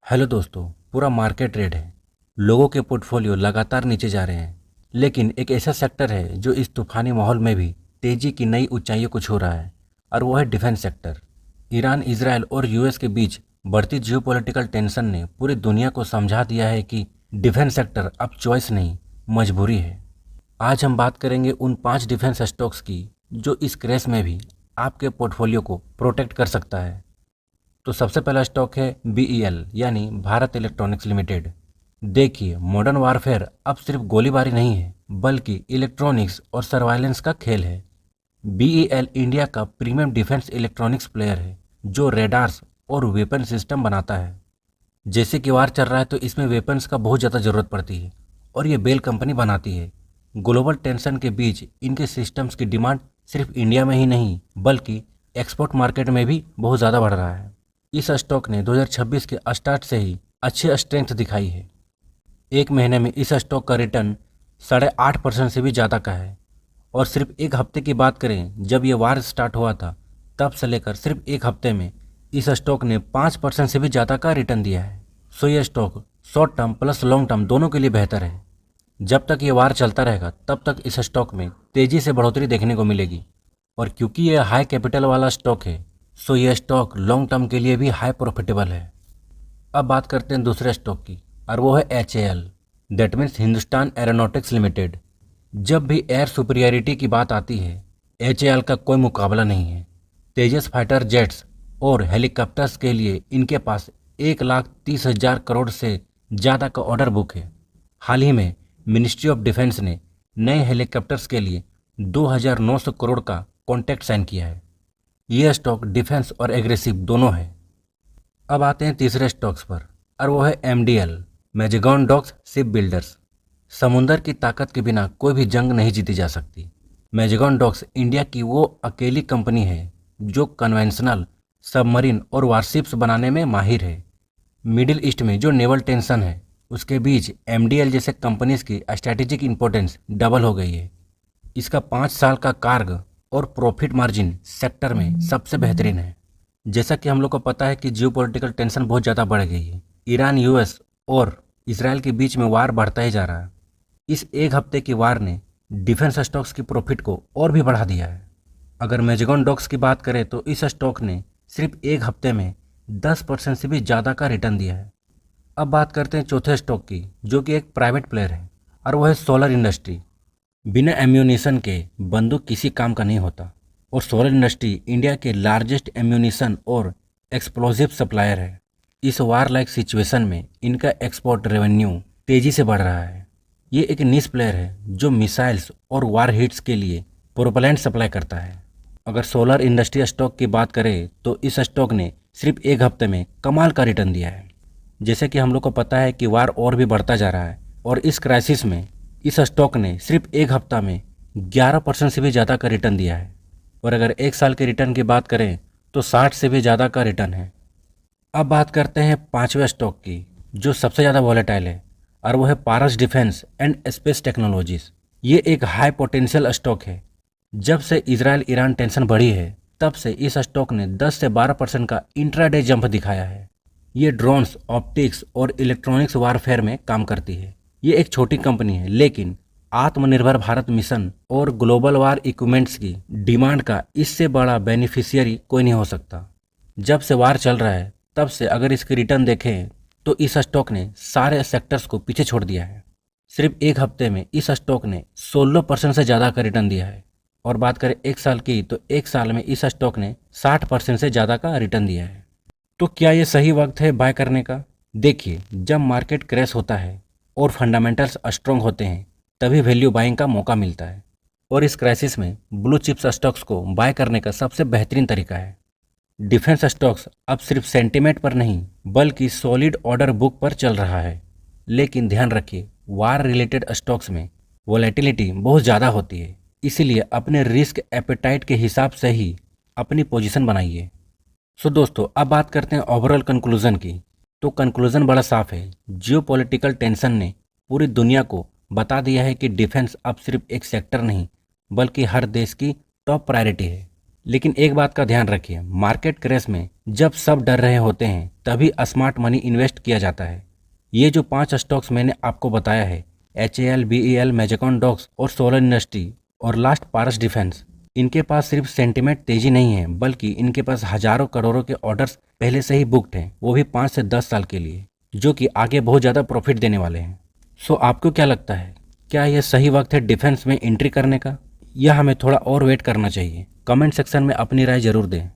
Hello दोस्तों। पूरा market red है। लोगों के पोर्टफोलियो लगातार नीचे जा रहे हैं, लेकिन एक ऐसा सेक्टर है जो इस तूफानी माहौल में भी तेजी की नई ऊंचाइयों को छू रहा है, और वो है डिफेंस सेक्टर। ईरान, इजराइल और यूएस के बीच बढ़ती जियोपॉलिटिकल टेंशन ने पूरी दुनिया को समझा दिया है कि डिफेंस सेक्टर अब चॉइस नहीं, मजबूरी है। आज हम बात करेंगे उन 5 डिफेंस स्टॉक्स की जो इस क्रेश में भी आपके पोर्टफोलियो को प्रोटेक्ट कर सकता है। तो सबसे पहला स्टॉक है बीईएल यानी भारत इलेक्ट्रॉनिक्स लिमिटेड। देखिए, मॉडर्न वारफेयर अब सिर्फ गोलीबारी नहीं है, बल्कि इलेक्ट्रॉनिक्स और सर्वाइलेंस का खेल है। बीईएल इंडिया का प्रीमियम डिफेंस इलेक्ट्रॉनिक्स प्लेयर है जो रेडार्स और वेपन सिस्टम बनाता है। जैसे कि वार चल रहा है तो इसमें वेपन्स का बहुत ज़्यादा ज़रूरत पड़ती है, और ये बेल कंपनी बनाती है। ग्लोबल टेंशन के बीच इनके सिस्टम्स की डिमांड सिर्फ इंडिया में ही नहीं, बल्कि एक्सपोर्ट मार्केट में भी बहुत ज़्यादा बढ़ रहा है। इस स्टॉक ने 2026 के स्टार्ट से ही अच्छी स्ट्रेंथ दिखाई है। एक महीने में इस स्टॉक का रिटर्न 8.5% से भी ज़्यादा का है, और सिर्फ एक हफ्ते की बात करें, जब ये वार स्टार्ट हुआ था तब से लेकर सिर्फ एक हफ्ते में इस स्टॉक ने 5% से भी ज़्यादा का रिटर्न दिया है। सो ये stock short term plus long term दोनों के लिए बेहतर है। जब तक ये वार चलता रहेगा तब तक इस स्टॉक में तेज़ी से बढ़ोतरी देखने को मिलेगी, और क्योंकि ये हाई कैपिटल वाला स्टॉक है, सो ये स्टॉक लॉन्ग टर्म के लिए भी हाई प्रॉफिटेबल है। अब बात करते हैं दूसरे स्टॉक की, और वो है HAL, that means Hindustan aeronautics limited. जब भी एयर सुपीरियरिटी की बात आती है, एचएएल का कोई मुकाबला नहीं है। तेजस फाइटर जेट्स और हेलीकॉप्टर्स के लिए इनके पास 1,30,000 करोड़ से ज़्यादा का ऑर्डर बुक है। हाल ही में मिनिस्ट्री ऑफ डिफेंस ने नए हेलीकॉप्टर्स के लिए 2,900 करोड़ का कॉन्ट्रैक्ट साइन किया है। यह स्टॉक डिफेंस और एग्रेसिव दोनों है। अब आते हैं तीसरे स्टॉक्स पर, और वो है एमडीएल, मैजेगॉन डॉक्स शिप बिल्डर्स। समुंदर की ताकत के बिना कोई भी जंग नहीं जीती जा सकती। मैजेगॉन डॉक्स इंडिया की वो अकेली कंपनी है जो कन्वेंशनल सबमरीन और वारशिप्स बनाने में माहिर है। मिडिल ईस्ट में जो नेवल टेंशन है, उसके बीच एमडीएल जैसे कंपनीज की स्ट्रैटेजिक इंपॉर्टेंस डबल हो गई है। इसका 5 साल का कार्ग और प्रॉफिट मार्जिन सेक्टर में सबसे बेहतरीन है। जैसा कि हम लोग को पता है कि जियोपॉलिटिकल टेंशन बहुत ज़्यादा बढ़ गई है। ईरान, यूएस और इसराइल के बीच में वार बढ़ता ही जा रहा है। इस एक हफ्ते की वार ने डिफेंस स्टॉक्स की प्रॉफिट को और भी बढ़ा दिया है। अगर मैजेगॉन डॉक्स की बात करें तो इस स्टॉक ने सिर्फ एक हफ्ते में 10% से भी ज़्यादा का रिटर्न दिया है। अब बात करते हैं चौथे स्टॉक की, जो कि एक प्राइवेट प्लेयर है, और वो है सोलर इंडस्ट्री। बिना एम्यूनिशन के बंदूक किसी काम का नहीं होता, और सोलर इंडस्ट्री इंडिया के लार्जेस्ट एम्यूनिशन और एक्सप्लोजिव सप्लायर है। इस वार लाइक सिचुएशन में इनका एक्सपोर्ट रेवेन्यू तेजी से बढ़ रहा है। ये एक निश प्लेयर है जो मिसाइल्स और वार हिट्स के लिए प्रोपेलेंट सप्लाई करता है। अगर सोलर इंडस्ट्री स्टॉक की बात करें तो इस स्टॉक ने सिर्फ एक हफ्ते में कमाल का रिटर्न दिया है। जैसे कि हम लोग को पता है कि वार और भी बढ़ता जा रहा है, और इस क्राइसिस में इस स्टॉक ने सिर्फ एक हफ्ता में 11% से भी ज़्यादा का रिटर्न दिया है। और अगर एक साल के रिटर्न की बात करें तो 60 से भी ज़्यादा का रिटर्न है। अब बात करते हैं पांचवें स्टॉक की, जो सबसे ज़्यादा वॉलेटाइल है, और वो है पारस डिफेंस एंड स्पेस टेक्नोलॉजीज। ये एक हाई पोटेंशियल स्टॉक है। जब से इजराइल ईरान टेंशन बढ़ी है, तब से इस स्टॉक ने 10 से 12% का इंट्राडे जंप दिखाया है। ये ड्रोन्स, ऑप्टिक्स और इलेक्ट्रॉनिक्स वारफेयर में काम करती है। ये एक छोटी कंपनी है, लेकिन आत्मनिर्भर भारत मिशन और ग्लोबल वार इक्विपमेंट्स की डिमांड का इससे बड़ा बेनिफिशियरी कोई नहीं हो सकता। जब से वार चल रहा है तब से अगर इसके रिटर्न देखें तो इस स्टॉक ने सारे सेक्टर्स को पीछे छोड़ दिया है। सिर्फ एक हफ्ते में इस स्टॉक ने 16% से ज़्यादा का रिटर्न दिया है। और बात करें एक साल की, तो एक साल में इस स्टॉक ने 60% से ज़्यादा का रिटर्न दिया है। तो क्या ये सही वक्त है बाय करने का? देखिए, जब मार्केट क्रैश होता है और फंडामेंटल्स स्ट्रॉन्ग होते हैं, तभी वैल्यू बाइंग का मौका मिलता है। और इस क्राइसिस में ब्लू चिप्स स्टॉक्स को बाय करने का सबसे बेहतरीन तरीका है। डिफेंस स्टॉक्स अब सिर्फ सेंटीमेंट पर नहीं, बल्कि सॉलिड ऑर्डर बुक पर चल रहा है। लेकिन ध्यान रखिए, वार रिलेटेड स्टॉक्स में वोलेटिलिटी बहुत ज़्यादा होती है, इसीलिए अपने रिस्क एपेटाइट के हिसाब से ही अपनी पोजीशन बनाइए। सो दोस्तों, अब बात करते हैं ओवरऑल कंक्लूजन की। तो कंक्लूजन बड़ा साफ है। जियोपॉलिटिकल टेंशन ने पूरी दुनिया को बता दिया है कि डिफेंस अब सिर्फ एक सेक्टर नहीं, बल्कि हर देश की टॉप प्रायोरिटी है। लेकिन एक बात का ध्यान रखिए, मार्केट क्रैश में जब सब डर रहे होते हैं तभी स्मार्ट मनी इन्वेस्ट किया जाता है। ये जो 5 स्टॉक्स मैंने आपको बताया है, HAL, BEL, मैजिकॉन डॉक्स और सोलर इंडस्ट्री और लास्ट पारस डिफेंस, इनके पास सिर्फ सेंटिमेंट तेजी नहीं है, बल्कि इनके पास हजारों करोड़ों के ऑर्डर्स पहले से ही बुकड हैं, वो भी 5 से 10 साल के लिए, जो कि आगे बहुत ज़्यादा प्रॉफिट देने वाले हैं। सो आपको क्या लगता है, क्या यह सही वक्त है डिफेंस में एंट्री करने का, या हमें थोड़ा और वेट करना चाहिए? कमेंट सेक्शन में अपनी राय जरूर दें।